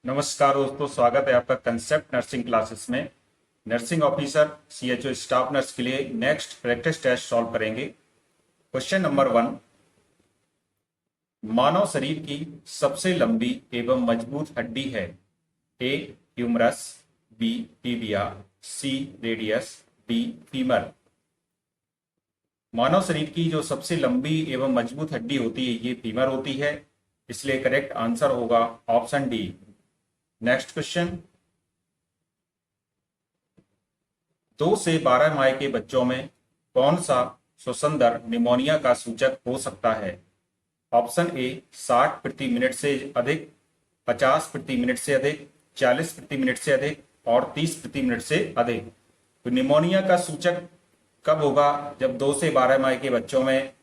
नमस्कार दोस्तों, स्वागत है आपका कंसेप्ट नर्सिंग क्लासेस में। Nursing officer CHO staff nurse के लिए नेक्स्ट प्रैक्टिस टेस्ट सॉल्व करेंगे। क्वेश्चन नंबर 1, मानव शरीर की सबसे लंबी एवं मजबूत हड्डी है? ए ह्यूमरस, बी टिबिया, सी रेडियस, डी फीमर। मानव शरीर की जो सबसे लंबी एवं मजबूत हड्डी होती है ये फीमर होती है, इसलिए करेक्ट आंसर होगा ऑप्शन डी। नेक्स्ट क्वेश्चन, 2 से 12 माह के बच्चों में कौन सा श्वसन दर निमोनिया का सूचक हो सकता है? ऑप्शन ए 60 प्रति मिनट से अधिक, 50 प्रति मिनट से अधिक, 40 प्रति मिनट से अधिक और 30 प्रति मिनट से अधिक। तो निमोनिया का सूचक कब होगा? जब 2 से 12 माह के बच्चों में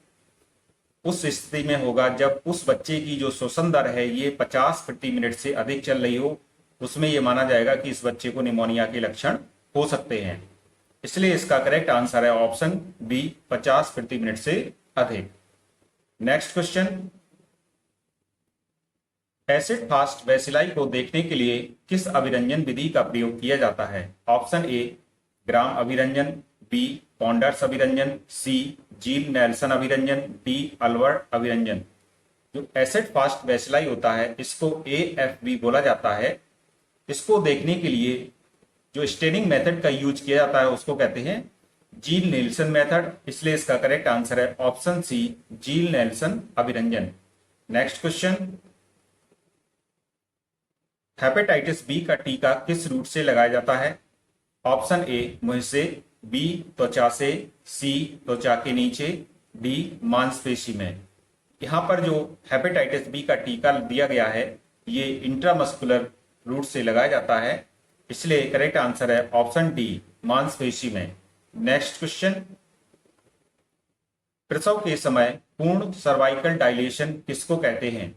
उस स्थिति में होगा जब उस बच्चे की जो श्वसन दर है ये 50 प्रति मिनट से अधिक चल रही हो, उसमें यह माना जाएगा कि इस बच्चे को निमोनिया के लक्षण हो सकते हैं। इसलिए इसका करेक्ट आंसर है ऑप्शन बी, 50 प्रति मिनट से अधिक। Next question, acid fast bacilli को देखने के लिए किस अभिरंजन विधि का प्रयोग किया जाता है? ऑप्शन ए ग्राम अभिरंजन, बी पॉन्डर्स अभिरंजन, सी जील नेल्सन अभिरंजन, डी अल्बर्ट अभिरंजन। जो एसिड फास्ट बेसिलाई होता है इसको AFB बोला जाता है। इसको देखने के लिए जो स्टेनिंग मेथड का यूज किया जाता है उसको कहते हैं जील नेल्सन मेथड, इसलिए इसका करेक्ट आंसर है ऑप्शन सी, जील नेल्सन अभिरंजन। नेक्स्ट क्वेश्चन, हेपेटाइटिस बी का टीका किस रूट से लगाया जाता है? ऑप्शन ए मुंह से, बी त्वचा से, सी त्वचा के नीचे, डी मांसपेशी में। यहां पर जो हेपेटाइटिस बी का टीका दिया गया है ये इंट्रामस्कुलर रूट से लगाया जाता है, इसलिए करेक्ट आंसर है ऑप्शन डी, मांसपेशी में। नेक्स्ट क्वेश्चन, प्रसव के समय पूर्ण सर्वाइकल डायलेशन किसको कहते हैं?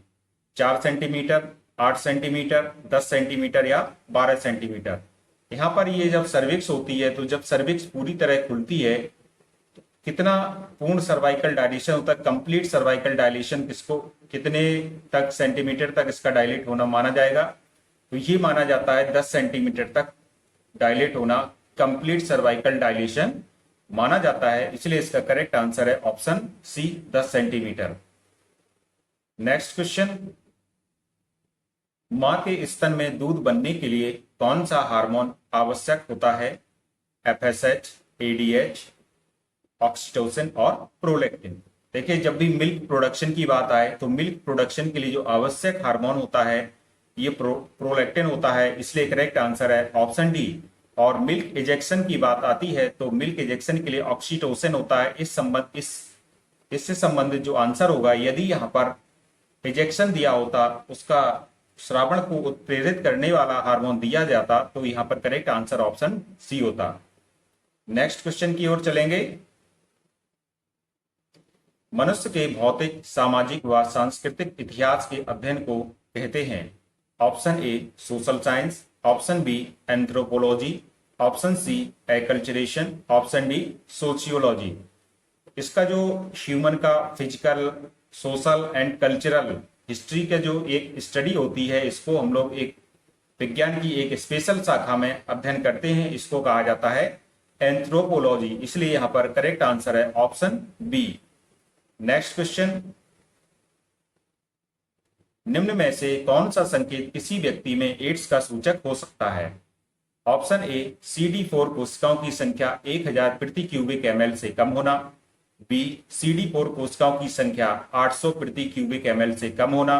4 सेंटीमीटर, 8 सेंटीमीटर, 10 सेंटीमीटर या 12 सेंटीमीटर। यहां पर ये जब सर्विक्स होती है तो जब सर्विक्स पूरी तरह खुलती है तो कितना पूर्ण सर्वाइकल डायलेशन होता है, कंप्लीट सर्वाइकल डायलेशन किसको, कितने तक सेंटीमीटर तक इसका डायलेट होना माना जाएगा? तो ये माना जाता है 10 सेंटीमीटर तक डायलेट होना कंप्लीट सर्वाइकल डायलेशन माना जाता है, इसलिए इसका करेक्ट आंसर है option C, 10 centimetre. Next question, मां के स्तन में दूध बनने के लिए कौन सा हार्मोन आवश्यक होता है? FSH, ADH, ऑक्सीटोसिन और प्रोलैक्टिन। देखिए, जब भी मिल्क प्रोडक्शन की बात आए तो मिल्क प्रोडक्शन के लिए जो आवश्यक हार्मोन होता है ये प्रोलैक्टिन होता है, इसलिए करेक्ट आंसर है ऑप्शन डी। और मिल्क इजेक्शन की बात आती है तो मिल्क इजेक्शन के लिए ऑक्सीटोसिन होता है। इससे संबंधित जो आंसर होगा, यदि यहाँ पर इजेक्शन दिया होता, उसका श्रावण को उत्प्रेरित करने वाला हार्मोन दिया जाता, तो यहाँ पर करेक्ट आंसर ऑप्शन सी होता। नेक्स्ट क्वेश्चन की ओर चलेंगे। मनुष्य के भौतिक, सामाजिक व सांस्कृतिक इतिहास के अध्ययन को कहते हैं? Option A social science, option B anthropology, option C acculturation, option D sociology. इसका जो ह्यूमन का physical, social and cultural history का जो एक स्टडी होती है, इसको हम लोग एक विज्ञान की एक स्पेशल शाखा में अध्ययन करते हैं, इसको कहा जाता है एंथ्रोपोलॉजी, इसलिए यहां पर करेक्ट आंसर है ऑप्शन बी। नेक्स्ट क्वेश्चन, निम्न में से कौन सा संकेत किसी व्यक्ति में एड्स का सूचक हो सकता है? ऑप्शन ए CD4 कोशिकाओं की संख्या 1000 प्रति क्यूबिक ml से कम होना, बी CD4 कोशिकाओं की संख्या 800 प्रति क्यूबिक ml से कम होना,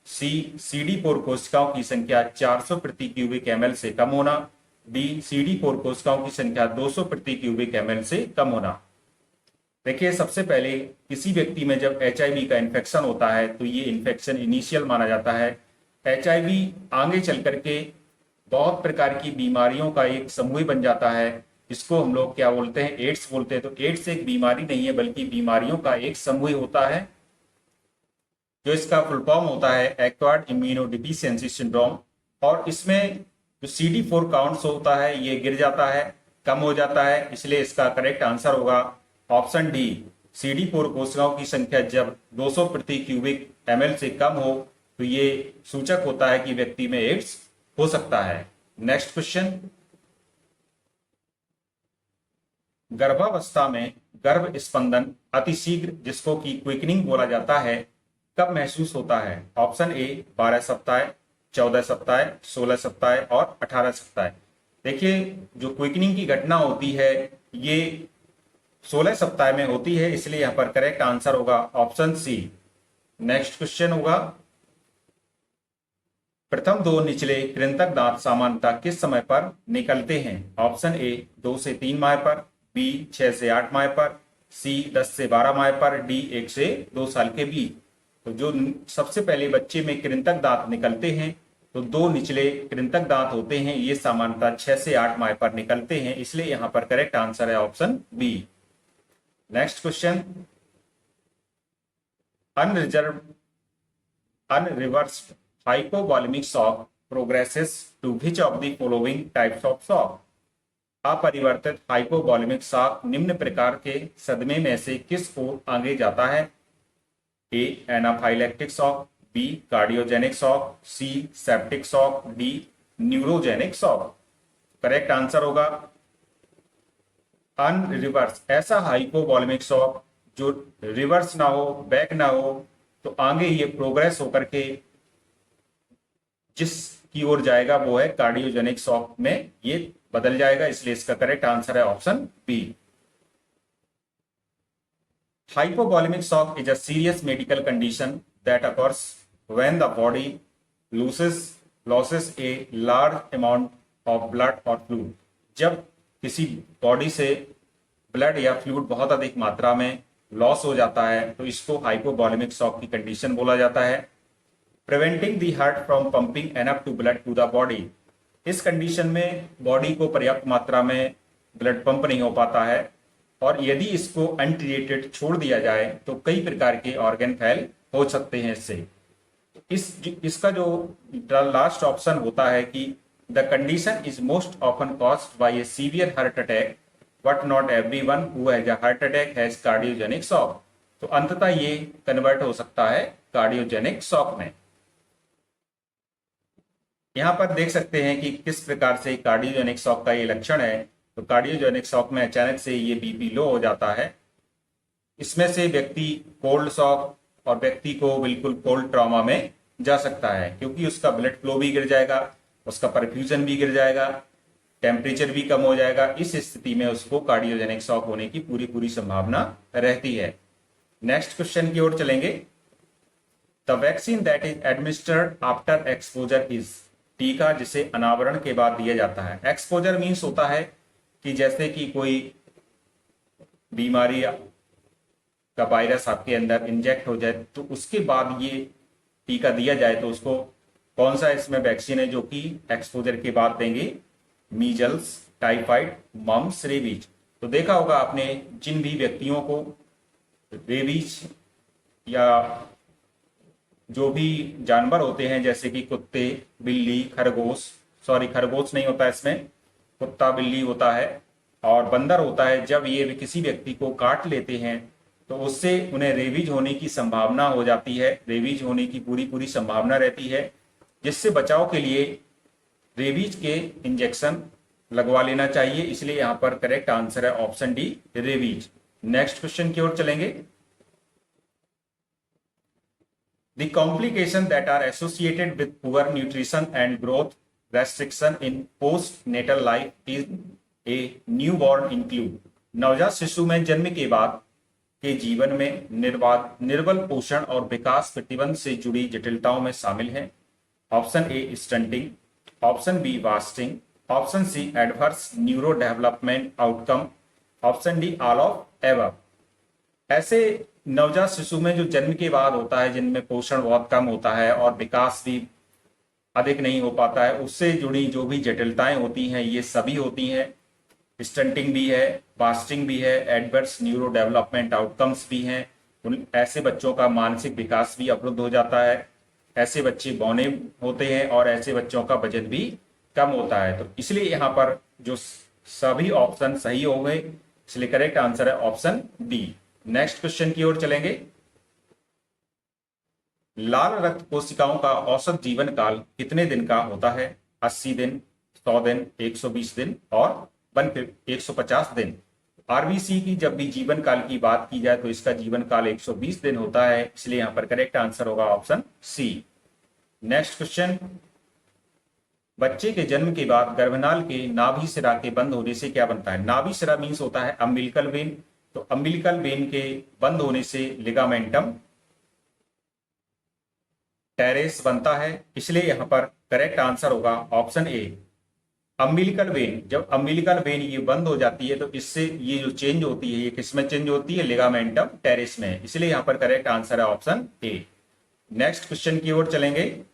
सी CD4 कोशिकाओं की संख्या 400 प्रति क्यूबिक ml से कम होना, डी CD4 कोशिकाओं की संख्या 200 प्रति क्यूबिक ml से कम होना। देखिए, सबसे पहले किसी व्यक्ति में जब HIV का इन्फेक्शन होता है तो ये इन्फेक्शन इनिशियल माना जाता है। HIV आगे चल करके बहुत प्रकार की बीमारियों का एक समूह बन जाता है, इसको हम लोग क्या बोलते हैं, एड्स बोलते हैं। तो एड्स एक बीमारी नहीं है बल्कि बीमारियों का एक समूह होता है, जो इसका फुल फॉर्म होता है एक्वायर्ड इम्यूनोडिफिशियेंसी सिंड्रोम। और इसमें जो CD4 काउंट्स होता है ये गिर जाता है, कम हो जाता है, इसलिए इसका करेक्ट आंसर होगा ऑप्शन डी। CD4 कोशिकाओं की संख्या जब 200 प्रति क्यूबिक ml से कम हो तो ये सूचक होता है कि व्यक्ति में एड्स हो सकता है। नेक्स्ट क्वेश्चन, गर्भावस्था में गर्भ स्पंदन अतिशीघ्र, जिसको कि क्विकनिंग बोला जाता है, कब महसूस होता है? ऑप्शन ए 12 सप्ताह, 14 सप्ताह, 16 सप्ताह और 18 सप्ताह। देखिए, जो क्विकनिंग की घटना होती है ये 16 सप्ताह में होती है, इसलिए यहां पर करेक्ट आंसर होगा ऑप्शन सी। नेक्स्ट क्वेश्चन होगा, प्रथम दो निचले कृंतक दांत सामान्यतः किस समय पर निकलते हैं? ऑप्शन ए 2 से 3 माह पर, बी 6 से 8 माह पर, सी 10 से 12 माह पर, डी 1 से 2 साल के बीच। तो जो सबसे पहले बच्चे में कृंतक दांत निकलते हैं, तो दो निचले कृंतक दांत होते हैं, ये सामान्यतः 6 से 8 माह पर निकलते हैं, इसलिए यहां पर करेक्ट आंसर है option B. Next question, unreversed hypovolemic shock progresses to which of the following types of shock? अपरिवर्तित हाइपोवॉल्यूमिक शॉक निम्न प्रकार के सदमे में से किस ओर आगे जाता है? A anaphylactic shock, B cardiogenic shock, C septic shock, D neurogenic shock. Correct answer होगा अनरिवर्स। ऐसा हाइपोवॉल्यूमिक शॉक जो रिवर्स ना हो, बैक ना हो, तो आगे ये प्रोग्रेस होकर के जिस की ओर जाएगा वो है कार्डियोजेनिक शॉक में ये बदल जाएगा, इसलिए इसका करेक्ट आंसर है option B. Hypoglycemic shock is a serious medical condition that occurs when the body loses a large amount of blood or fluid। जब किसी बॉडी से ब्लड या फ्लूइड बहुत अधिक मात्रा में लॉस हो जाता है तो इसको हाइपोवॉल्यूमिक शॉक की कंडीशन बोला जाता है। Preventing the heart from pumping enough to blood to the body. इस कंडीशन में बॉडी को पर्याप्त मात्रा में ब्लड पंप नहीं हो पाता है, और यदि इसको अनट्रीटेड छोड़ दिया जाए तो कई प्रकार के ऑर्गन फेल हो सकते हैं इससे। इसका जो लास्ट ऑप्शन होता है कि the condition is most often caused by A severe heart attack but not everyone who has a heart attack has cardiogenic shock. तो अंततः ये कन्वर्ट हो सकता है कार्डियोजेनिक शॉक में। यहां पर देख सकते हैं कि किस प्रकार से कार्डियोजेनिक शॉक का ये लक्षण है। तो कार्डियोजेनिक शॉक में अचानक से ये बीपी लो हो जाता है। इसमें से व्यक्ति कोल्ड शॉक और व्यक्ति को बिल्कुल कोल्ड ट्रॉमा में जा सकता है, क्योंकि उसका ब्लड फ्लो भी गिर जाएगा, उसका परफ्यूजन भी गिर जाएगा, टेम्परेचर भी कम हो जाएगा। इस स्थिति में उसको कार्डियोजेनिक शॉक होने की पूरी संभावना रहती है। नेक्स्ट क्वेश्चन की ओर चलेंगे। The vaccine that is administered after exposure is. टीका जिसे अनावरण के बाद दिया जाता है। एक्सपोजर मीन्स होता है कि जैसे कि कोई बीमारी का वायरस आपके अंदर इंजेक्ट हो जाए तो उसके बाद ये टीका दिया जाए, तो उसको कौन सा इसमें वैक्सीन है जो कि एक्सपोजर के बाद देंगे? Measles, typhoid, mumps, rabies. तो देखा होगा आपने, जिन भी व्यक्तियों को रेबीज या जो भी जानवर होते हैं जैसे कि कुत्ते, बिल्ली, खरगोश नहीं होता इसमें, कुत्ता बिल्ली होता है और बंदर होता है, जब ये किसी व्यक्ति को काट लेते हैं तो उससे उन्हें रेबीज होने की संभावना हो जाती है, रेबीज होने की पूरी संभावना रहती है, जिससे बचाव के लिए रेबीज के इंजेक्शन लगवा लेना चाहिए। इसलिए यहां पर करेक्ट आंसर है option D, rabies. Next question की ओर चलेंगे। The complications that are associated with poor nutrition and growth restriction in postnatal life is a newborn include। नवजात शिशु में जन्म के बाद के जीवन में निर्बल पोषण और विकास प्रतिबंध से जुड़ी जटिलताओं में शामिल हैं। Option A stunting, option B wasting, option C adverse neuro development outcome, option D all of above. ऐसे नवजात शिशु में जो जन्म के बाद होता है, जिनमें पोषण बहुत कम होता है और विकास भी अधिक नहीं हो पाता है, उससे जुड़ी जो भी जटिलताएं होती हैं ये सभी होती हैं। स्टंटिंग भी है, वास्टिंग भी है, एडवर्स न्यूरो डेवलपमेंट आउटकम्स भी हैं। ऐसे बच्चों का मानसिक विकास भी अवरुद्ध हो जाता है, ऐसे बच्चे बौने होते हैं और ऐसे बच्चों का वजन भी कम होता है। तो इसलिए यहाँ पर जो सभी ऑप्शन सही हो गए, इसलिए करेक्ट आंसर है ऑप्शन बी। नेक्स्ट क्वेश्चन की ओर चलेंगे। लाल रक्त कोशिकाओं का औसत जीवन काल कितने दिन का होता है? 80 दिन, 100 दिन, 120 दिन और 150 दिन। आरबीसी की जब भी जीवन काल की बात की जाए तो इसका जीवन काल 120 दिन होता है, इसलिए यहां पर करेक्ट आंसर होगा ऑप्शन सी। नेक्स्ट क्वेश्चन, बच्चे के जन्म के बाद गर्भनाल के नाभि शिरा के बंद होने से क्या बनता है? नाभि शिरा मीन्स होता है अम्बिलिकल वेन, तो अम्बिलिकल वेन के बंद होने से लिगामेंटम टेरेस बनता है, इसलिए यहां पर करेक्ट आंसर होगा ऑप्शन ए। अम्बिलिकल वेन, जब अम्बिलिकल वेन ये बंद हो जाती है तो इससे ये जो चेंज होती है ये किसमें चेंज होती है? लिगामेंटम टेरेस में, इसलिए यहां पर करेक्ट आंसर है ऑप्शन ए। नेक्स्ट क्वेश्चन की ओर चलेंगे।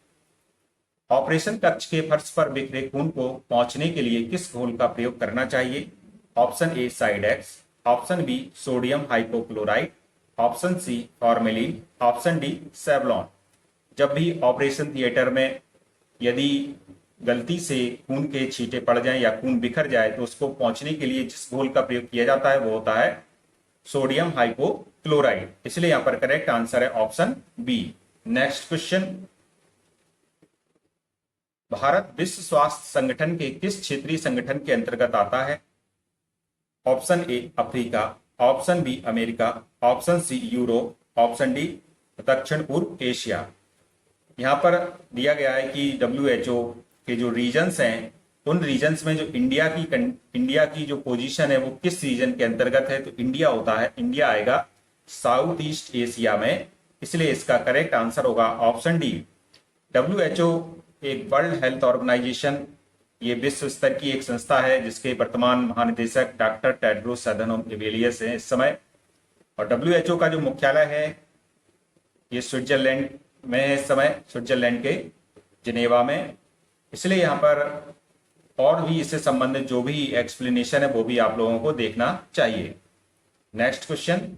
ऑपरेशन कक्ष के फर्श पर बिखरे खून को पहुंचने के लिए किस घोल का प्रयोग करना चाहिए? Option A Cidex, option B sodium hypochloride, option C formalin, option D Savlon. जब भी ऑपरेशन थिएटर में यदि गलती से खून के छींटे पड़ जाएं या खून बिखर जाए तो उसको पहुंचने के लिए जिस घोल का प्रयोग किया जाता है वो होता है सोडियम हाइपोक्लोराइड, इसलिए यहां पर करेक्ट आंसर है option B. Next question, Bharat विश्व स्वास्थ्य संगठन के किस क्षेत्रीय संगठन के अंतर्गत आता है? Option A Africa, option B America, option C Europe, option D दक्षिण पूर्व एशिया। यहां पर दिया गया है कि WHO के जो रीजन्स हैं उन रीजन्स में जो इंडिया की जो पोजीशन है वो किस रीजन के अंतर्गत है, तो इंडिया होता है, इंडिया आएगा साउथ ईस्ट एशिया में, इसलिए इसका करेक्ट आंसर होगा ऑप्शन डी। WHO एक वर्ल्ड हेल्थ ऑर्गेनाइजेशन, ये विश्व स्तर की एक संस्था है जिसके वर्तमान महानिदेशक डॉक्टर टेड्रोस अधानोम घेब्रेयेसस हैं इस समय, और WHO का जो मुख्यालय है ये स्विट्जरलैंड में है इस समय, स्विट्जरलैंड के जिनेवा में, इसलिए यहाँ पर और भी इससे संबंधित जो भी एक्सप्लेनेशन है वो भी आप लोगों को देखना चाहिए। नेक्स्ट क्वेश्चन,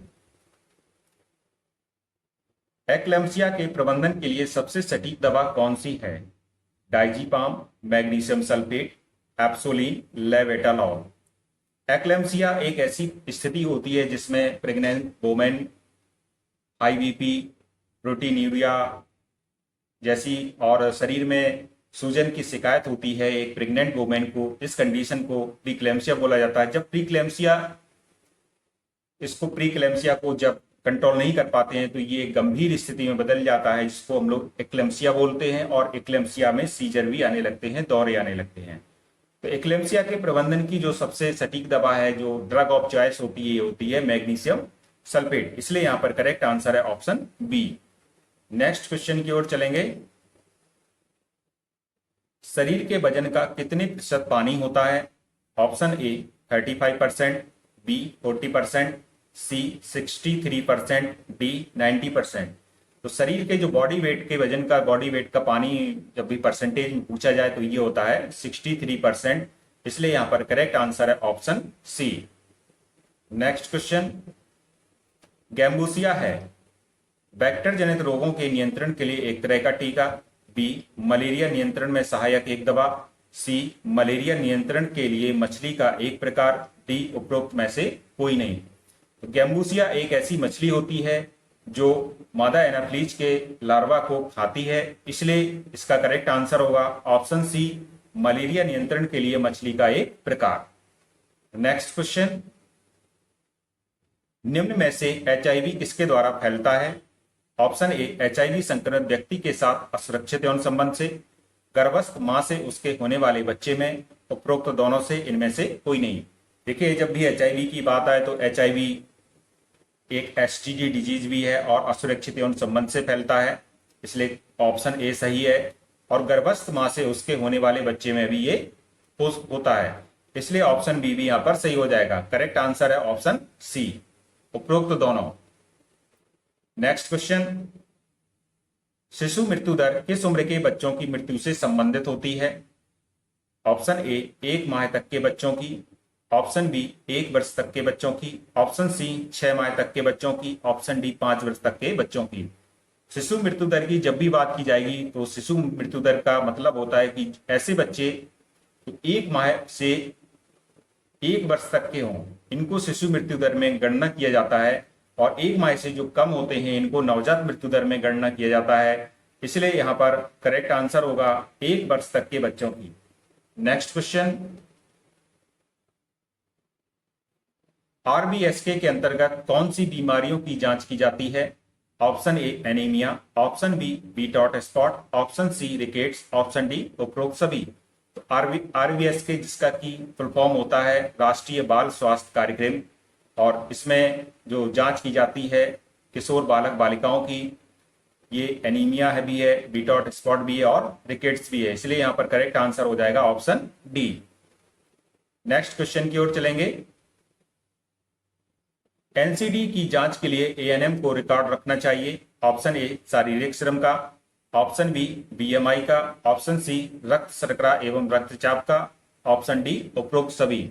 एक्लेम्सिया के प्रबंधन के लिए सबसे सटीक दवा कौन सी है? Diazepam, magnesium sulphate, Epsolin, labetalol. Eclampsia एक ऐसी स्थिति होती है जिसमें प्रेग्नेंट वोमेन IVP, प्रोटीनूरिया जैसी और शरीर में सूजन की शिकायत होती है एक प्रेग्नेंट वुमेन को, इस कंडीशन को प्रीक्लेम्सिया बोला जाता है। जब प्रीक्लेम्सिया को जब कंट्रोल नहीं कर पाते हैं तो ये गंभीर स्थिति में बदल जाता है जिसको हम लोग एक्लेम्सिया बोलते हैं, और एक्लेम्सिया में सीजर भी आने लगते हैं, दौरे आने लगते हैं। तो एक्लेम्सिया के प्रबंधन की जो सबसे सटीक दवा है, जो ड्रग ऑफ चॉइस होती है मैग्नीशियम सल्फेट, इसलिए यहां पर करेक्ट आंसर है ऑप्शन बी। नेक्स्ट क्वेश्चन की ओर चलेंगे। शरीर के वजन का कितने प्रतिशत पानी होता है? Option A 35%, B 40%, C 63%, D 90%। तो शरीर के जो बॉडी वेट का पानी जब भी परसेंटेज में पूछा जाए तो ये होता है 63%, इसलिए यहां पर करेक्ट आंसर है option C. Next question, Gambusia है वेक्टर जनित रोगों के नियंत्रण के लिए एक तरह का टीका, बी मलेरिया नियंत्रण में सहायक एक दवा, सी मलेरिया नियंत्रण के लिए मछली का एक प्रकार, डी उपरोक्त में से कोई नहीं। तो गैम्बूसिया एक ऐसी मछली होती है जो मादा एनाफ्लीज के लार्वा को खाती है, इसलिए इसका करेक्ट आंसर होगा ऑप्शन सी मलेरिया नियंत्रण के लिए मछली का एक प्रकार। नेक्स्ट क्वेश्चन, निम्न में से HIV किसके द्वारा फैलता है? ऑप्शन ए HIV संक्रमित व्यक्ति के साथ असुरक्षित यौन संबंध से, गर्भस्थ मां से उसके होने वाले बच्चे में, उपरोक्त दोनों से इनमें से कोई नहीं। देखिए जब भी HIV की बात आए तो HIV एक STD डिजीज भी है और असुरक्षित यौन संबंध से फैलता है, इसलिए ऑप्शन ए सही है। और गर्भस्थ मां से उसके होने वाले बच्चे में भी ये होता है, इसलिए ऑप्शन बी भी यहां पर सही हो जाएगा। करेक्ट आंसर है ऑप्शन सी, उपरोक्त दोनों। नेक्स्ट क्वेश्चन, शिशु मृत्यु दर किस उम्र के बच्चों की मृत्यु से संबंधित होती है? ऑप्शन ए 1 माह तक के बच्चों की, ऑप्शन बी 1 वर्ष तक के बच्चों की, ऑप्शन सी 6 माह तक के बच्चों की, ऑप्शन डी 5 वर्ष तक के बच्चों की। शिशु मृत्यु दर की जब भी बात की जाएगी तो शिशु मृत्यु दर का मतलब होता है कि ऐसे बच्चे 1 माह से 1 वर्ष तक के हों, इनको शिशु मृत्यु दर में गणना किया जाता है, और 1 माह से जो कम होते हैं इनको नवजात मृत्यु दर में गणना किया जाता है। इसलिए यहां पर करेक्ट आंसर होगा 1 वर्ष तक के बच्चों की। नेक्स्ट क्वेश्चन, आरबीएसके के अंतर्गत कौन सी बीमारियों की जांच की जाती है? Option A anaemia, option B Bitot spot, option C rickets, option D उपरोक्त सभी। तो आरबीएसके जिसका की फुल फॉर्म होता है राष्ट्रीय बाल स्वास्थ्य कार्यक्रम, और इसमें जो जांच की जाती है किशोर बालक बालिकाओं की, ये एनीमिया है भी है, बीट स्पॉट भी है और रिकेट्स भी है, इसलिए यहां पर करेक्ट आंसर हो जाएगा ऑप्शन डी। नेक्स्ट क्वेश्चन की ओर चलेंगे। एनसीडी की जांच के लिए एएनएम को रिकॉर्ड रखना चाहिए। ऑप्शन ए शारीरिक श्रम का, ऑप्शन बी बीएमआई का, ऑप्शन सी रक्त शर्करा एवं रक्तचाप का, ऑप्शन डी उपरोक्त सभी।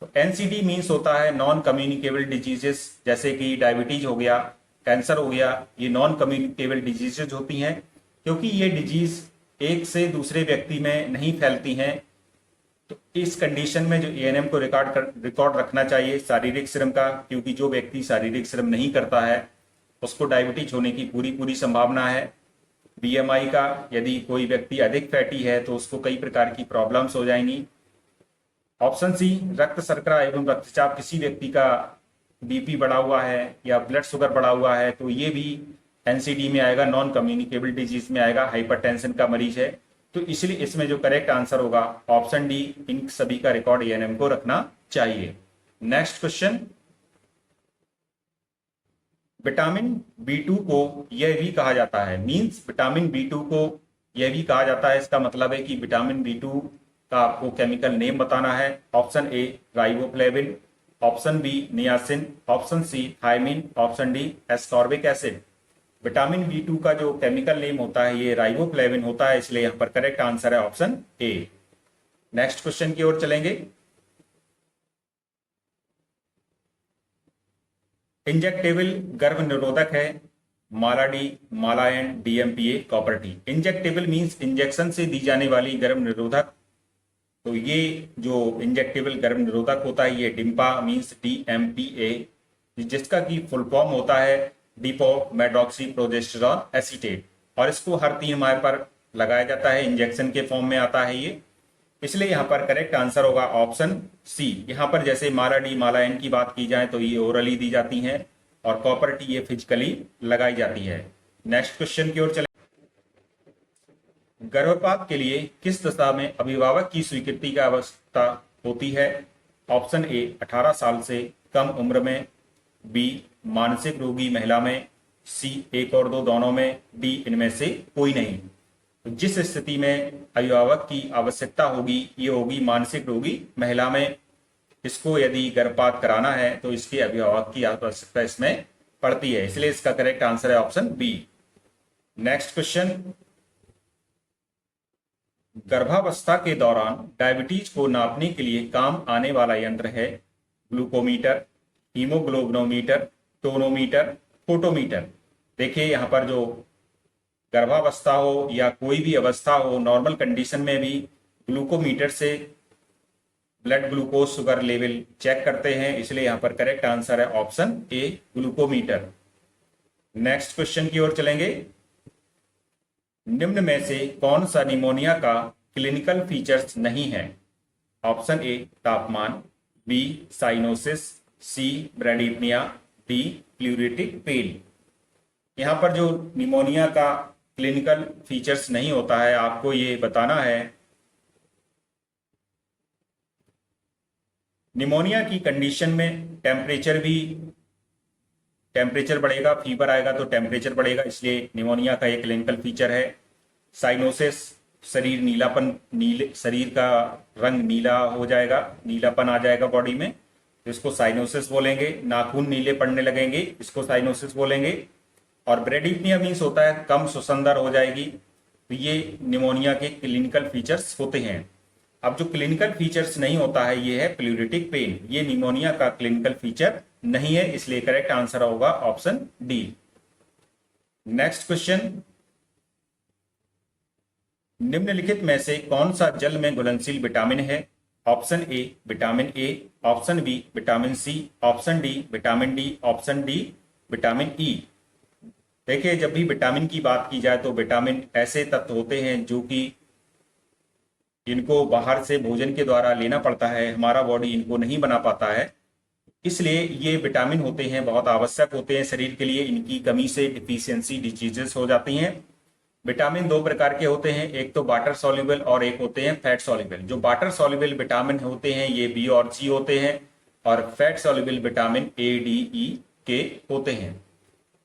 तो एनसीडी मीन्स होता है नॉन कम्युनिकेबल डिजीजेस, जैसे कि डायबिटीज हो गया, कैंसर हो गया, ये नॉन कम्युनिकेबल डिजीजेज होती हैं, क्योंकि ये डिजीज एक से दूसरे व्यक्ति में नहीं फैलती हैं। तो इस कंडीशन में जो एएनएम को रिकॉर्ड रखना चाहिए शारीरिक श्रम का, क्योंकि जो व्यक्ति शारीरिक श्रम नहीं करता है उसको डायबिटीज होने की पूरी संभावना है। बीएमआई का, यदि कोई व्यक्ति अधिक फैटी है तो उसको कई प्रकार की प्रॉब्लम्स हो जाएंगी। ऑप्शन सी रक्त शर्करा एवं रक्तचाप, किसी व्यक्ति का बीपी बढ़ा हुआ है या ब्लड शुगर बढ़ा हुआ है तो ये भी एनसीडी में आएगा, नॉन कम्युनिकेबल डिजीज में आएगा, हाइपरटेंशन का मरीज है। तो इसलिए इसमें जो करेक्ट आंसर होगा ऑप्शन डी, इन सभी का रिकॉर्ड एएनएम को रखना चाहिए। नेक्स्ट क्वेश्चन, विटामिन B2 को यह भी कहा जाता है, मींस विटामिन B2 को यह भी कहा जाता है, इसका मतलब है कि विटामिन B2 का आपको केमिकल नेम बताना है। Option A riboflavin, option B niacin, option C thiamine, option D ascorbic acid. Vitamin B2 का जो केमिकल नेम होता है ये राइबोफ्लेविन होता है, इसलिए यहां पर करेक्ट आंसर है ऑप्शन ए। नेक्स्ट क्वेश्चन की ओर चलेंगे। इंजेक्टेबल गर्भ निरोधक है Mala D, Mala N, DMPA, copper T. Injectable means injection से दी जाने वाली गर्भ निरोधक। तो ये जो इंजेक्टेबल गर्भ निरोधक होता है ये डिम्पा मींस DMPA, जिसका की फुल फॉर्म होता है डिपो मेड्रॉक्सी प्रोजेस्टेरॉन एसीटेट, और इसको हर 3 माह पर लगाया जाता है, इंजेक्शन के फॉर्म में आता है ये, इसलिए यहां पर करेक्ट आंसर होगा ऑप्शन सी। यहां पर जैसे मालाडी, मालायन की बात की जाए तो ये ओरली दी जाती हैं और कॉपर टी ये फिजिकली लगाई जाती है। नेक्स्ट क्वेश्चन की ओर चले। गर्भपात के लिए किस दशा में अभिभावक की स्वीकृति की आवश्यकता होती है? ऑप्शन ए 18 साल से कम उम्र में, बी मानसिक रोगी महिला में, सी 1 और 2 दोनों में, डी इनमें से कोई नहीं। तो जिस स्थिति में अभिभावक की आवश्यकता होगी ये होगी मानसिक रोगी महिला में। इसको यदि गर्भपात कराना है तो इसके अभिभावक की आवश्यकता इसमें पड़ती है, इसलिए इसका करेक्ट आंसर है ऑप्शन बी। नेक्स्ट क्वेश्चन, गर्भावस्था के दौरान डायबिटीज को नापने के लिए काम आने वाला यंत्र है ग्लूकोमीटर, हीमोग्लोबिनोमीटर, टोनोमीटर, फोटोमीटर। देखिए यहां पर जो गर्भावस्था हो या कोई भी अवस्था हो, नॉर्मल कंडीशन में भी ग्लूकोमीटर से blood glucose sugar level check करते हैं, इसलिए यहां पर करेक्ट आंसर है option A glucometer. Next question की ओर चलेंगे। निम्न में से कौन सा निमोनिया का क्लिनिकल फीचर्स नहीं है? ऑप्शन ए तापमान, बी साइनोसिस, सी ब्रेडिपनिया, डी प्लूरिटिक पेन। यहां पर जो निमोनिया का क्लिनिकल फीचर्स नहीं होता है आपको ये बताना है। निमोनिया की कंडीशन में टेम्परेचर बढ़ेगा, फीवर आएगा तो टेम्परेचर बढ़ेगा, इसलिए निमोनिया का एक क्लिनिकल फीचर है। साइनोसिस, शरीर का रंग नीला हो जाएगा, नीलापन आ जाएगा बॉडी में, तो इसको साइनोसिस बोलेंगे। नाखून नीले पड़ने लगेंगे, इसको साइनोसिस बोलेंगे। और ब्रेडिपनिया मीन्स होता है कम सुसंदर हो जाएगी। तो ये निमोनिया के क्लिनिकल फीचर्स होते हैं। अब जो क्लिनिकल फीचर्स नहीं होता है ये है प्लूरिटिक पेन, ये निमोनिया का क्लिनिकल फीचर नहीं है, इसलिए करेक्ट आंसर होगा ऑप्शन डी। नेक्स्ट क्वेश्चन, निम्नलिखित में से कौन सा जल में घुलनशील विटामिन है? Option A vitamin A, option B vitamin C, option D vitamin D, option D vitamin E. देखिए, जब भी विटामिन की बात की जाए तो विटामिन ऐसे तत्व होते हैं जो कि इनको बाहर से भोजन के द्वारा लेना पड़ता है, हमारा बॉडी इनको नहीं बना पाता है। इसलिए ये विटामिन होते हैं, बहुत आवश्यक होते हैं शरीर के लिए। इनकी कमी से डिफिशियंसी डिजीजेस हो जाती हैं। विटामिन दो प्रकार के होते हैं, एक तो वाटर सॉल्युबल और एक होते हैं फैट सॉल्युबल। जो वाटर सॉल्युबल विटामिन होते हैं ये बी और सी होते हैं, और fat soluble vitamin A, D, E, K होते हैं।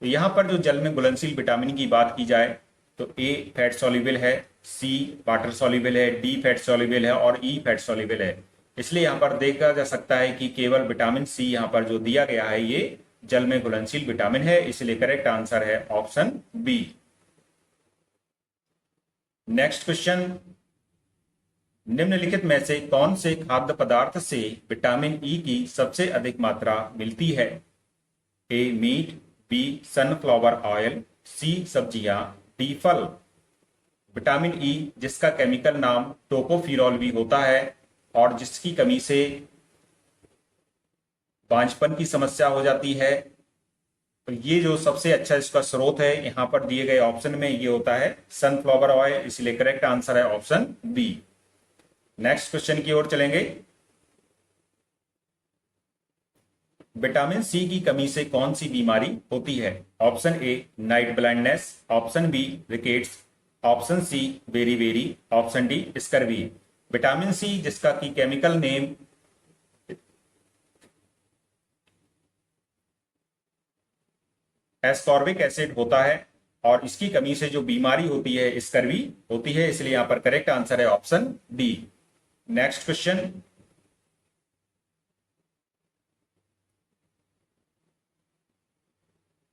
तो यहाँ पर जो जल में घुलनशील विटामिन की बात की जाए तो ए फैट सॉल्युबल है, सी वाटर सॉल्युबल है, डी फैट सॉल्युबल है और ई फैट सॉल्युबल है। इसलिए यहाँ पर देखा जा सकता है कि केवल विटामिन सी यहाँ पर जो दिया गया है ये जल में घुलनशील विटामिन है, इसलिए करेक्ट आंसर है ऑप्शन बी। नेक्स्ट क्वेश्चन, निम्नलिखित में से कौन से खाद्य पदार्थ से विटामिन ई की सबसे अधिक मात्रा मिलती है? ए मीट, बी सनफ्लावर ऑयल, सी सब्जियां, डी फल। विटामिन ई जिसका केमिकल नाम टोकोफिरॉल भी होता है और जिसकी कमी से बांझपन की समस्या हो जाती है, तो ये जो सबसे अच्छा इसका स्रोत है यहां पर दिए गए ऑप्शन में ये होता है सनफ्लावर ऑयल, इसलिए करेक्ट आंसर है ऑप्शन बी। नेक्स्ट क्वेश्चन की ओर चलेंगे। विटामिन सी की कमी से कौन सी बीमारी होती है? Option A night blindness, option B rickets, option C beriberi, option D scurvy. Vitamin C जिसका की केमिकल नेम एस्कॉर्बिक एसिड होता है और इसकी कमी से जो बीमारी होती है स्कर्वी होती है, इसलिए यहां पर करेक्ट आंसर है option D. Next question,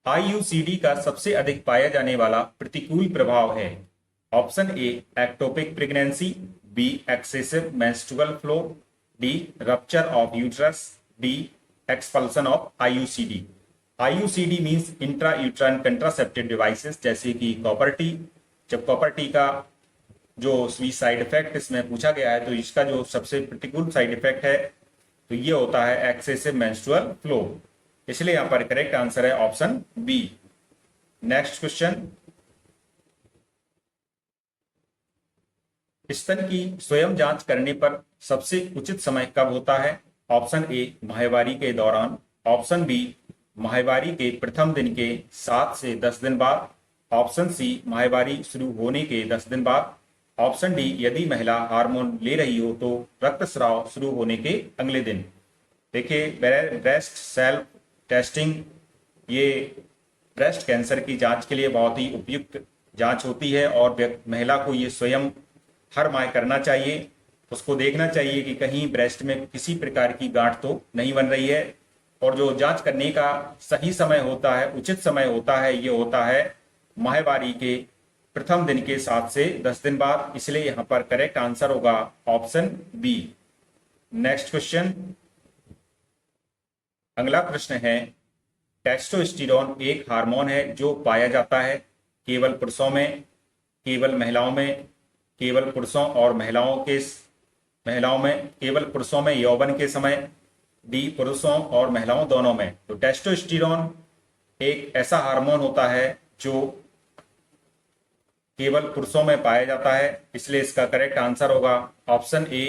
IUCD का सबसे अधिक पाया जाने वाला प्रतिकूल प्रभाव है? Option A ectopic pregnancy, B excessive menstrual flow, D rupture of uterus, D expulsion of IUCD. IUCD means intra uterine contraceptive devices, जैसे कि कॉपर टी। जब कॉपर टी का जो साइड इफेक्ट इसमें पूछा गया है तो इसका जो सबसे प्रतिकूल साइड इफेक्ट है तो ये होता है एक्सेसिव मेंस्ट्रुअल फ्लो, इसलिए यहां पर करेक्ट आंसर है ऑप्शन बी। नेक्स्ट क्वेश्चन, स्तन की स्वयं जांच करने पर सबसे उचित समय कब होता है? ऑप्शन ए माहवारी के दौरान, ऑप्शन बी माहवारी के प्रथम दिन के 7 से 10 दिन बाद, ऑप्शन सी माहवारी शुरू होने के 10 दिन बाद, ऑप्शन डी यदि महिला हार्मोन ले रही हो तो रक्तस्राव शुरू होने के अगले दिन। देखिए, ब्रेस्ट सेल्फ टेस्टिंग ये ब्रेस्ट कैंसर की जांच के लिए बहुत ही उपयुक्त जांच होती है और महिला को ये स्वयं हर माह करना चाहिए। उसको देखना चाहिए कि कहीं ब्रेस्ट में किसी प्रकार की गांठ तो नहीं बन रही है। और जो जांच करने का सही समय होता है, उचित समय होता है, ये होता है माहवारी के प्रथम दिन के 7 से 10 दिन बाद, इसलिए यहां पर करेक्ट आंसर होगा ऑप्शन बी। नेक्स्ट क्वेश्चन, अगला प्रश्न है, टेस्टोस्टेरोन एक हार्मोन है जो पाया जाता है केवल पुरुषों में, केवल महिलाओं में, केवल पुरुषों और महिलाओं में, केवल पुरुषों में यौवन के समय, डी पुरुषों और महिलाओं दोनों में। तो टेस्टोस्टेरोन एक ऐसा हार्मोन होता है जो केवल पुरुषों में पाया जाता है, इसलिए इसका करेक्ट आंसर होगा ऑप्शन ए,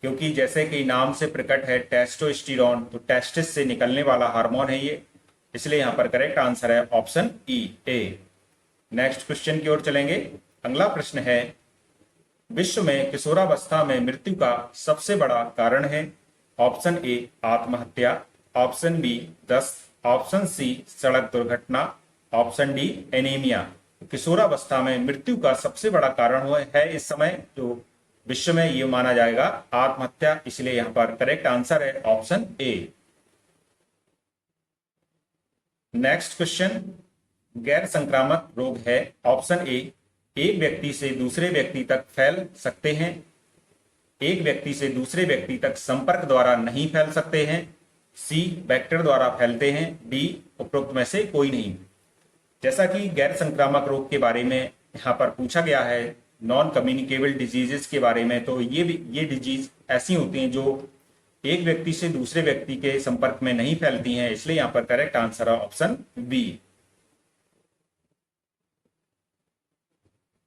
क्योंकि जैसे कि नाम से प्रकट है टेस्टोस्टेरोन, तो टेस्टिस से निकलने वाला हार्मोन है ये, इसलिए यहां पर करेक्ट आंसर है ऑप्शन ई ए। नेक्स्ट क्वेश्चन की ओर चलेंगे। अगला प्रश्न है, विश्व में किशोरावस्था में मृत्यु का सबसे बड़ा कारण है? ऑप्शन ए आत्महत्या, ऑप्शन बी दस्त, ऑप्शन सी सड़क दुर्घटना, ऑप्शन डी एनीमिया। किशोरावस्था में मृत्यु का सबसे बड़ा कारण है इस समय जो विश्व में ये माना जाएगा आत्महत्या, इसलिए यहां पर करेक्ट आंसर है ऑप्शन ए। नेक्स्ट क्वेश्चन, गैर संक्रामक रोग है? ऑप्शन ए एक व्यक्ति से दूसरे व्यक्ति तक फैल सकते हैं, एक व्यक्ति से दूसरे व्यक्ति तक संपर्क द्वारा नहीं फैल सकते हैं, सी वेक्टर द्वारा फैलते हैं, डी उपरोक्त में से कोई नहीं। जैसा कि गैर संक्रामक रोग के बारे में यहाँ पर पूछा गया है, नॉन कम्युनिकेबल डिजीजेस के बारे में, तो ये डिजीज ऐसी होती हैं जो एक व्यक्ति से दूसरे व्यक्ति के संपर्क में नहीं फैलती हैं, इसलिए यहाँ पर करेक्ट आंसर है ऑप्शन बी।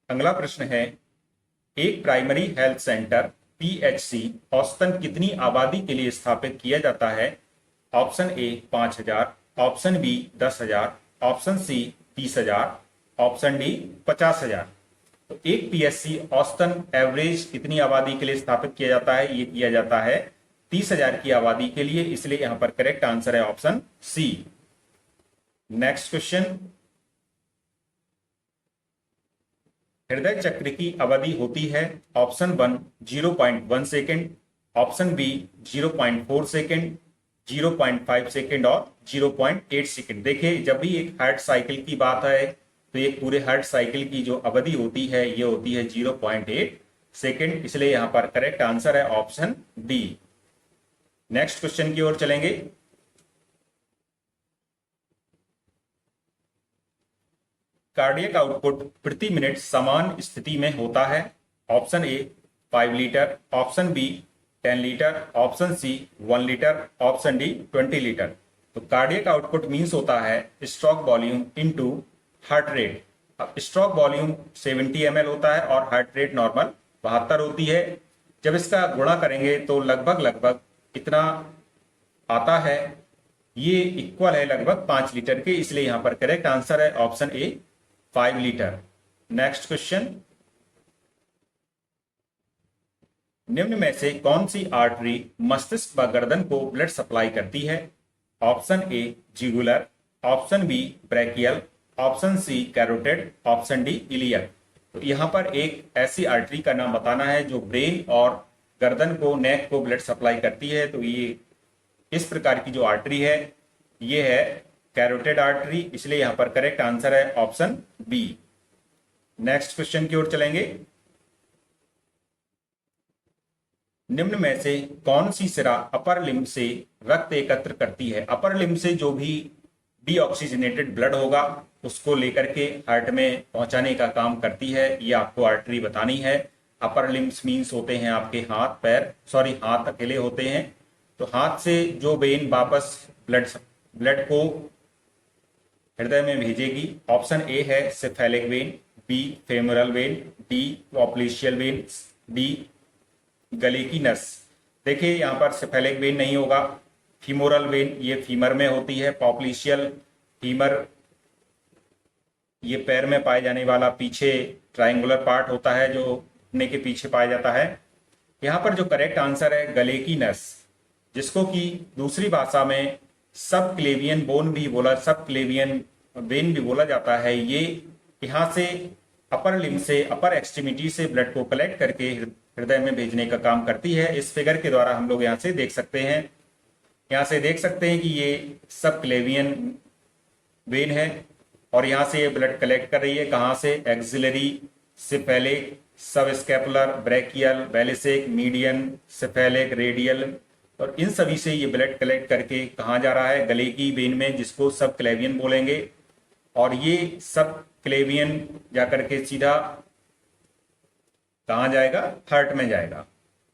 अगला प्रश्न है, एक प्राइमरी हेल्थ सेंटर पीएचसी औसतन कितनी आबादी के लिए स्थापित किया जाता है? Option A 5,000, option B 10,000, option C 30,000, option D 50,000। तो एक पीएचसी औसतन एवरेज कितनी आबादी के लिए स्थापित किया जाता है? ये किया जाता है 30,000 की आबादी के लिए, इसलिए यहां पर करेक्ट आंसर है ऑप्शन सी। नेक्स्ट क्वेश्चन, हृदय चक्र की अवधि होती है option 1 0.1 second, option B 0.4 second, 0.5 second और 0.8 सेकेंड। देखिए, जब भी एक हार्ट साइकिल की बात है तो एक पूरे हार्ट साइकिल की जो अवधि होती है ये होती है 0.8 सेकेंड, इसलिए यहां पर करेक्ट आंसर है ऑप्शन डी। नेक्स्ट क्वेश्चन की ओर चलेंगे। कार्डियक आउटपुट प्रति मिनट समान स्थिति में होता है? Option A 5 litre, option B 10 litre, option C 1 litre, option D 20 litre. तो कार्डियक आउटपुट मींस होता है stroke volume into heart rate. अब स्ट्रोक वॉल्यूम 70 ml होता है और हार्ट रेट नॉर्मल 72 होती है। जब इसका गुणा करेंगे तो लगभग इतना आता है, ये इक्वल है लगभग 5 लीटर के, इसलिए यहां पर करेक्ट आंसर है option A 5 litre. Next question, निम्न में से कौन सी आर्टरी मस्तिष्क व गर्दन को ब्लड सप्लाई करती है? Option A jugular, option B brachial, option C carotid, option D iliac. तो यहां पर एक ऐसी आर्टरी का नाम बताना है जो ब्रेन और गर्दन को, नेक को ब्लड सप्लाई करती है। तो ये इस प्रकार की जो आर्टरी है ये है कैरोटिड आर्टरी, इसलिए यहां पर करेक्ट आंसर है ऑप्शन बी। नेक्स्ट क्वेश्चन की ओर चलेंगे। निम्न में से कौन सी सिरा अपर लिम्ब से रक्त एकत्र करती है? अपर लिम्ब से जो भी डीऑक्सीजनेटेड ब्लड होगा उसको लेकर के हार्ट में पहुंचाने का काम करती है, ये आपको आर्टरी बतानी है। अपर लिम्ब्स मीन्स होते हैं आपके हाथ पैर, सॉरी हाथ अकेले होते हैं। तो हाथ से जो वेन वापस ब्लड को हृदय में भेजेगी, ऑप्शन ए है cephalic vein, B femoral vein, D popliteal vein, D गले की नस। देखिए यहां पर सेफेलिक वेन नहीं होगा, फीमोरल वेन ये फीमर में होती है, पॉप्लेशियल फीमर ये पैर में पाए जाने वाला पीछे ट्रायंगुलर पार्ट होता है जो घुटने के पीछे पाया जाता है। यहां पर जो करेक्ट आंसर है गले की नस, जिसको कि दूसरी भाषा में सब क्लेवियन बोन भी बोला, सब क्लेवियन वेन भी बोला जाता है। ये यहां से अपर लिम्ब से, अपर एक्सट्रीमिटी से ब्लड को कलेक्ट करके हृदय में भेजने का काम करती है। इस फिगर के द्वारा हम लोग यहाँ से देख सकते हैं, यहाँ से देख सकते हैं कि ये सब क्लेवियन वेन है और यहाँ से ये ब्लड कलेक्ट कर रही है। कहाँ से? Axillary, cephalic, subscapular, brachial, basilic, median, cephalic, radial, और इन सभी से ये ब्लड कलेक्ट करके कहाँ जा रहा है? गले की वेन में, जिसको सब क्लेवियन बोलेंगे। और ये सब क्लेवियन जाकर के सीधा कहाँ जाएगा? हार्ट में जाएगा।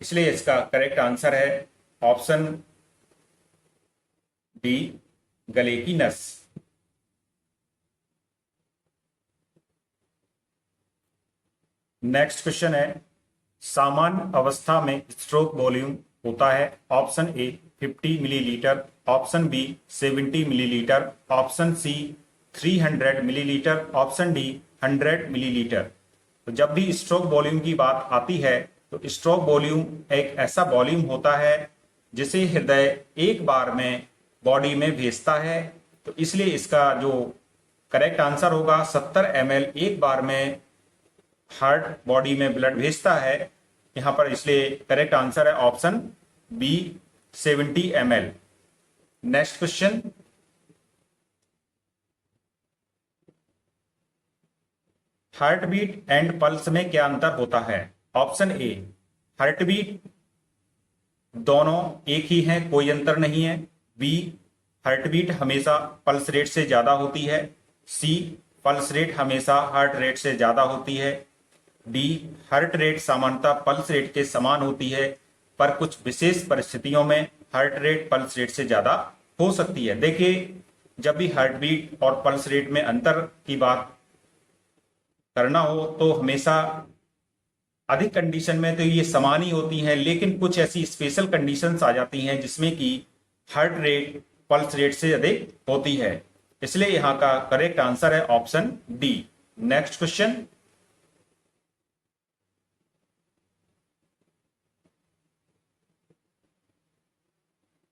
इसलिए इसका करेक्ट आंसर है ऑप्शन डी गले की नस। नेक्स्ट क्वेश्चन है, सामान्य अवस्था में स्ट्रोक वॉल्यूम होता है? Option A 50 millilitre, option B 70 millilitre, option C 300 millilitre, option D 100 millilitre. तो जब भी स्ट्रोक वॉल्यूम की बात आती है तो स्ट्रोक वॉल्यूम एक ऐसा वॉल्यूम होता है जिसे हृदय एक बार में बॉडी में भेजता है। तो इसलिए इसका जो करेक्ट आंसर होगा 70 ml एक बार में हार्ट बॉडी में ब्लड भेजता है यहां पर, इसलिए करेक्ट आंसर है option B 70 ml। Next question, heart beat and pulse में क्या अंतर होता है? ऑप्शन ए हार्ट बीट दोनों एक ही हैं, कोई अंतर नहीं है। बी हार्ट बीट हमेशा पल्स रेट से ज्यादा होती है। सी पल्स रेट हमेशा हार्ट रेट से ज्यादा होती है। डी हार्ट रेट सामान्यतः पल्स रेट के समान होती है, पर कुछ विशेष परिस्थितियों में हार्ट रेट पल्स रेट से ज्यादा हो सकती है। देखिए जब भी हार्ट बीट और पल्स रेट में अंतर की बात करना हो तो हमेशा अधिक कंडीशन में तो ये समान ही होती हैं, लेकिन कुछ ऐसी स्पेशल कंडीशंस आ जाती हैं जिसमें कि हार्ट रेट पल्स रेट से अधिक होती है। इसलिए यहां का करेक्ट आंसर है ऑप्शन डी। नेक्स्ट क्वेश्चन,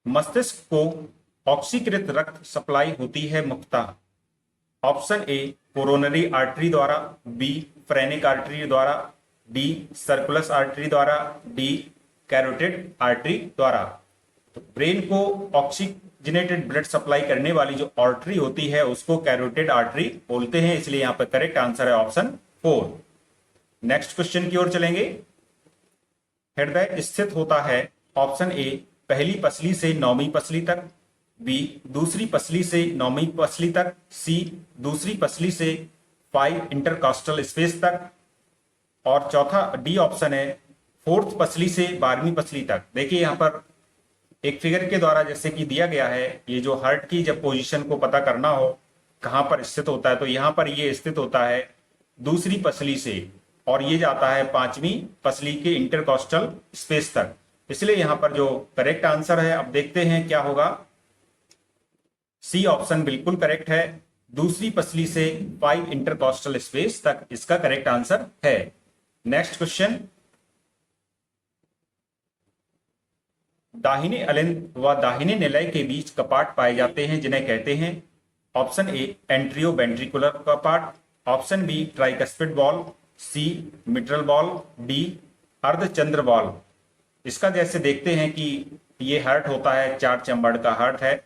मस्तिष्क को ऑक्सीकृत रक्त सप्लाई होती है मुख्यतः ऑप्शन ए कोरोनरी आर्टरी द्वारा, बी फ्रेनिक आर्टरी द्वारा, डी सर्कुलस आर्टरी द्वारा, डी कैरोटिड आर्टरी द्वारा। तो ब्रेन को ऑक्सीजनेटेड ब्लड सप्लाई करने वाली जो आर्टरी होती है उसको कैरोटिड आर्टरी बोलते हैं, इसलिए यहां पर करेक्ट आंसर है ऑप्शन 4। नेक्स्ट क्वेश्चन की ओर चलेंगे। हृदय स्थित होता है ऑप्शन ए पहली पसली से नौवीं पसली तक, बी दूसरी पसली से नौवीं पसली तक, सी दूसरी पसली से 5 इंटरकॉस्टल स्पेस तक, और चौथा डी ऑप्शन है फोर्थ पसली से 12वीं पसली तक। देखिए यहां पर एक फिगर के द्वारा जैसे कि दिया गया है, ये जो हार्ट की जब पोजीशन को पता करना हो कहां पर स्थित होता है, तो यहां पर ये स्थित होता है दूसरी पसली से, और ये जाता है 5वीं पसली के इंटरकॉस्टल स्पेस तक। इसलिए यहां पर जो करेक्ट आंसर है, अब देखते हैं क्या होगा। सी ऑप्शन बिल्कुल करेक्ट है, दूसरी पसली से 5 इंटरकॉस्टल स्पेस तक इसका करेक्ट आंसर है। नेक्स्ट क्वेश्चन, दाहिने अलिंद व दाहिने निलय के बीच कपाट पाए जाते हैं जिन्हें कहते हैं ऑप्शन ए एंट्रियो वेंट्रिकुलर कपाट, ऑप्शन बी ट्राइकस्पिड बॉल, सी मिट्रल बॉल, डी अर्धचंद्र बॉल। इसका जैसे देखते हैं कि ये हार्ट होता है 4 चैम्बर्ड का हार्ट है,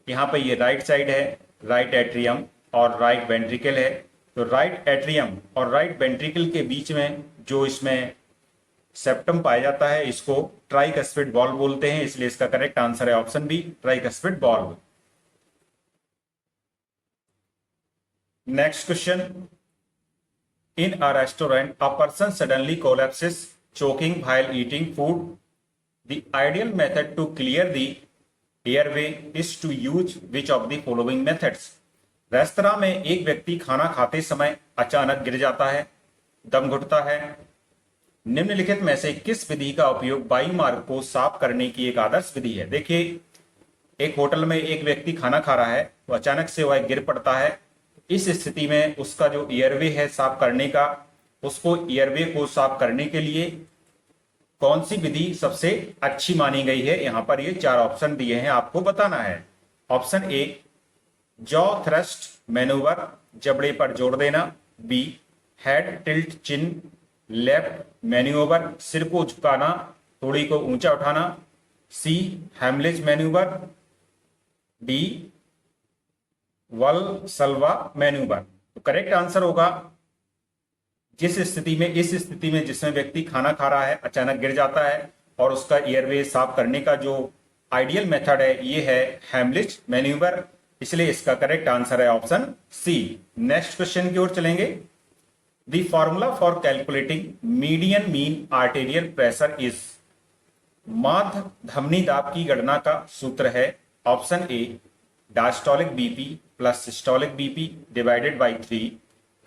यहाँ पे ये राइट साइड है, राइट एट्रियम और राइट वेंट्रिकल है। तो राइट एट्रियम और राइट वेंट्रिकल के बीच में जो इसमें सेप्टम पाया जाता है इसको ट्राइकस्पिड बॉल बोलते हैं, इसलिए इसका करेक्ट आंसर है option B tricuspid valve. Next question, in a restaurant a person suddenly collapses choking while eating food. The ideal method to clear the airway is to use which of the following methods? Restaurant में एक व्यक्ति खाना खाते समय अचानक गिर जाता है, दम घुटता है। निम्नलिखित में से किस विधि का उपयोग वायु मार्ग को साफ करने की एक आदर्श विधि है? देखिए एक होटल में एक व्यक्ति खाना खा रहा है, वो अचानक से वह गिर पड़ता है। इस स्थिति में उसका जो एयरवे है साफ करने का, उसको एयरवे को साफ करने के लिए कौन सी विधि सबसे अच्छी मानी गई है? यहां पर ये 4 ऑप्शन दिए हैं, आपको बताना है। ऑप्शन ए जॉ थ्रस्ट मैनूवर, जबड़े पर जोर देना, be head tilt chin left manoeuvre, सिर को झुकाना, थोड़ी को ऊंचा उठाना, सी हेमलेज मैन्यूवर, डी वल सल्वा मैन्यूवर। तो करेक्ट आंसर होगा जिस स्थिति में, इस स्थिति में जिसमें व्यक्ति खाना खा रहा है अचानक गिर जाता है और उसका एयरवे साफ करने का जो आइडियल मेथड है ये है हेमलिच मैन्यूवर, इसलिए इसका करेक्ट आंसर है ऑप्शन सी। नेक्स्ट क्वेश्चन की ओर चलेंगे। The formula for calculating median mean arterial pressure is, माध्य धमनी दाब की गणना का सूत्र है option A diastolic BP plus systolic BP divided by 3,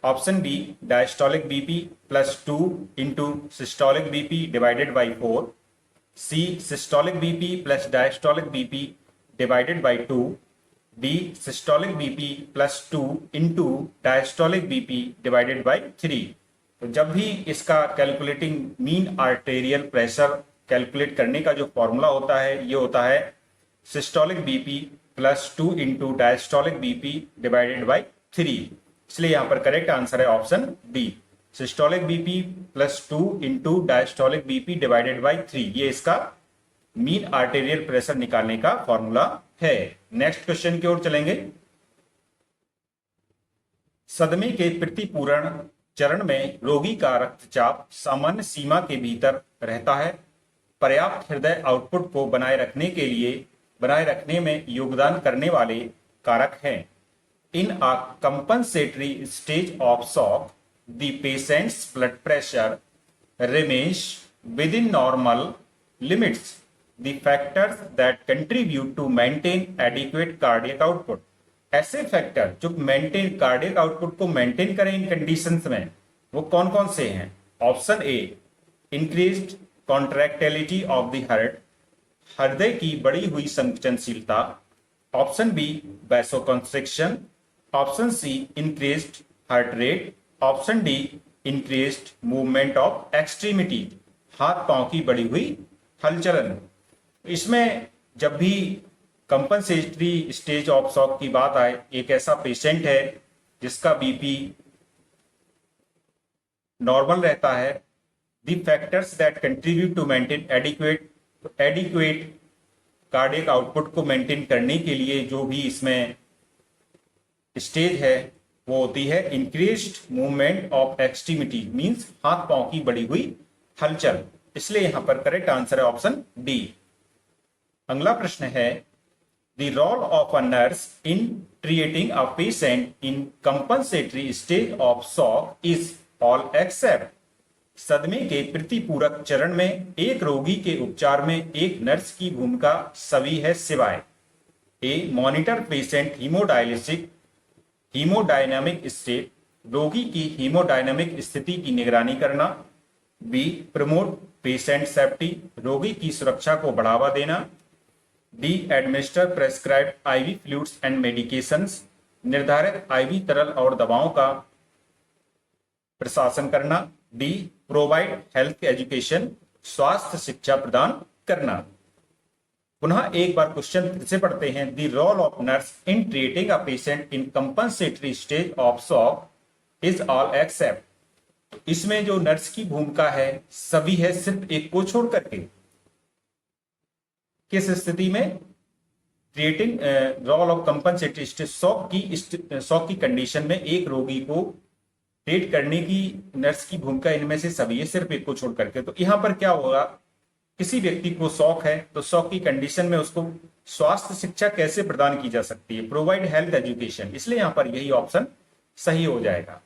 option B diastolic BP plus 2 into systolic BP divided by 4, C systolic BP plus diastolic BP divided by 2, D systolic BP plus 2 into diastolic BP divided by 3। तो जब भी इसका calculating mean arterial pressure calculate करने का जो formula होता है ये होता है systolic BP plus 2 into diastolic BP divided by 3, इसलिए यहां पर करेक्ट आंसर है option D systolic BP plus 2 into diastolic BP divided by 3, ये इसका मीन आर्टेरियल प्रेशर निकालने का फॉर्मूला है। नेक्स्ट क्वेश्चन की ओर चलेंगे। सदमे के प्रतिपूरण चरण में रोगी का रक्तचाप सामान्य सीमा के भीतर रहता है। पर्याप्त हृदय आउटपुट को बनाए रखने में योगदान करने वाले कारक हैं। In a compensatory stage of shock the patient's blood pressure remains within normal limits. The factors that contribute to maintain adequate cardiac output. ऐसे फैक्टर जो मेंटेन कार्डियक आउटपुट को मेंटेन करें इन कंडीशंस में, वो कौन कौन से हैं? Option A, increased contractility of the heart, हृदय की बढ़ी हुई संकुचनशीलता। Option B, vasoconstriction. Option C, increased heart rate. Option D, increased movement of extremity, हाथ पांव की बढ़ी हुई हलचलन। इसमें जब भी कंपनसेटरी स्टेज ऑफ शॉक की बात आए, एक ऐसा पेशेंट है जिसका बीपी नॉर्मल रहता है, the factors that contribute to maintain adequate cardiac output को मेंटेन करने के लिए जो भी इसमें स्टेज है वो होती है increased movement of extremity, means हाथ पांव की बढ़ी हुई हलचल। इसलिए यहां पर करेक्ट आंसर है ऑप्शन डी। अगला प्रश्न है, the role of a nurse in treating a patient in compensatory stage of shock is all except. सदमे के प्रतिपूरक चरण में एक रोगी के उपचार में एक नर्स की भूमिका सभी है सिवाय ए, मॉनिटर पेशेंट हीमोडायनामिक स्टेट, रोगी की हीमोडायनामिक स्थिति की निगरानी करना। बी, प्रमोट पेशेंट सेफ्टी, रोगी की सुरक्षा को बढ़ावा देना। D, administer prescribed ivy fluids and medications, निर्धारित आईवी तरल और दवाओं का प्रशासन करना। डी, प्रोवाइड हेल्थ एजुकेशन, स्वास्थ्य शिक्षा प्रदान करना। पुनः एक बार क्वेश्चन फिर से पढ़ते हैं। The role of nurse in treating a patient in compensatory stage of shock is all except. इसमें जो नर्स की भूमिका है सभी है सिर्फ एक को छोड़ करके। किस स्थिति में? Treating role of compensatory stage shock की कंडीशन में एक रोगी को ट्रीट करने की नर्स की भूमिका इनमें से सभी है सिर्फ एक को छोड़ करके। तो यहां पर क्या होगा, किसी व्यक्ति को शॉक है तो शॉक की कंडीशन में उसको स्वास्थ्य शिक्षा कैसे प्रदान की जा सकती है? Provide health education. इसलिए यहां पर यही ऑप्शन सही हो जाएगा।